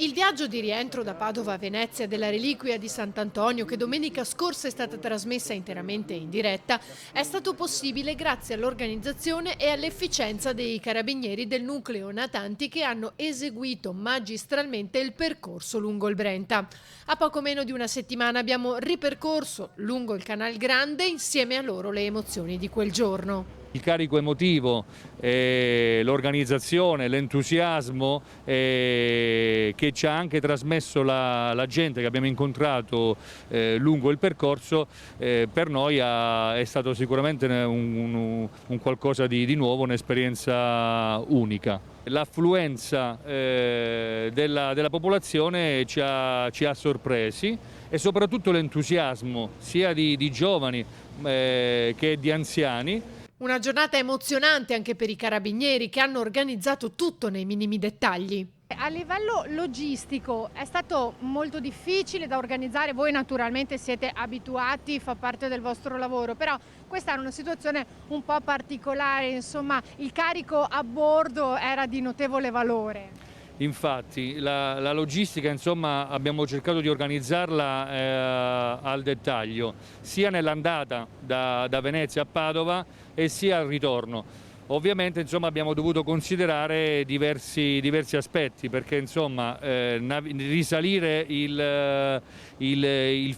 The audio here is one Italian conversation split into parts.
Il viaggio di rientro da Padova a Venezia della reliquia di Sant'Antonio, che domenica scorsa è stata trasmessa interamente in diretta, è stato possibile grazie all'organizzazione e all'efficienza dei carabinieri del nucleo natanti che hanno eseguito magistralmente il percorso lungo il Brenta. A poco meno di una settimana abbiamo ripercorso lungo il Canal Grande insieme a loro le emozioni di quel giorno. Il carico emotivo, l'organizzazione, l'entusiasmo che ci ha anche trasmesso la gente che abbiamo incontrato lungo il percorso, per noi è stato sicuramente un qualcosa di nuovo, un'esperienza unica. L'affluenza della popolazione ci ha sorpresi e soprattutto l'entusiasmo sia di giovani che di anziani. Una giornata emozionante anche per i carabinieri che hanno organizzato tutto nei minimi dettagli. A livello logistico è stato molto difficile da organizzare, voi naturalmente siete abituati, fa parte del vostro lavoro, però questa era una situazione un po' particolare, insomma il carico a bordo era di notevole valore. Infatti la logistica, insomma, abbiamo cercato di organizzarla al dettaglio, sia nell'andata da Venezia a Padova e sia al ritorno. Ovviamente, insomma, abbiamo dovuto considerare diversi aspetti, perché insomma, risalire il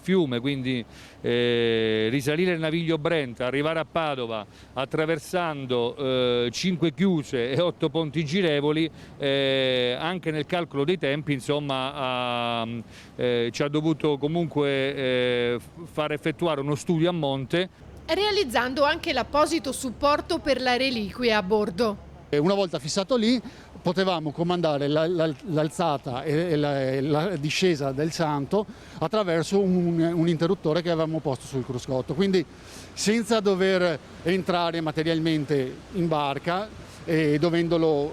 fiume, quindi risalire il Naviglio Brenta, arrivare a Padova attraversando 5 chiuse e 8 ponti girevoli, anche nel calcolo dei tempi, insomma, ci ha dovuto comunque far effettuare uno studio a monte, Realizzando anche l'apposito supporto per la reliquia a bordo. Una volta fissato lì potevamo comandare l'alzata e la discesa del santo attraverso un interruttore che avevamo posto sul cruscotto, quindi senza dover entrare materialmente in barca e dovendolo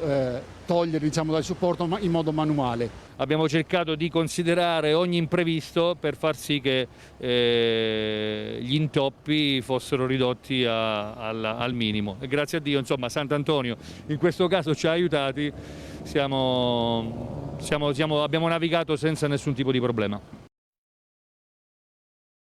togliere, diciamo, dal supporto in modo manuale. Abbiamo cercato di considerare ogni imprevisto per far sì che gli intoppi fossero ridotti al minimo. E grazie a Dio, insomma, Sant'Antonio in questo caso ci ha aiutati, abbiamo navigato senza nessun tipo di problema.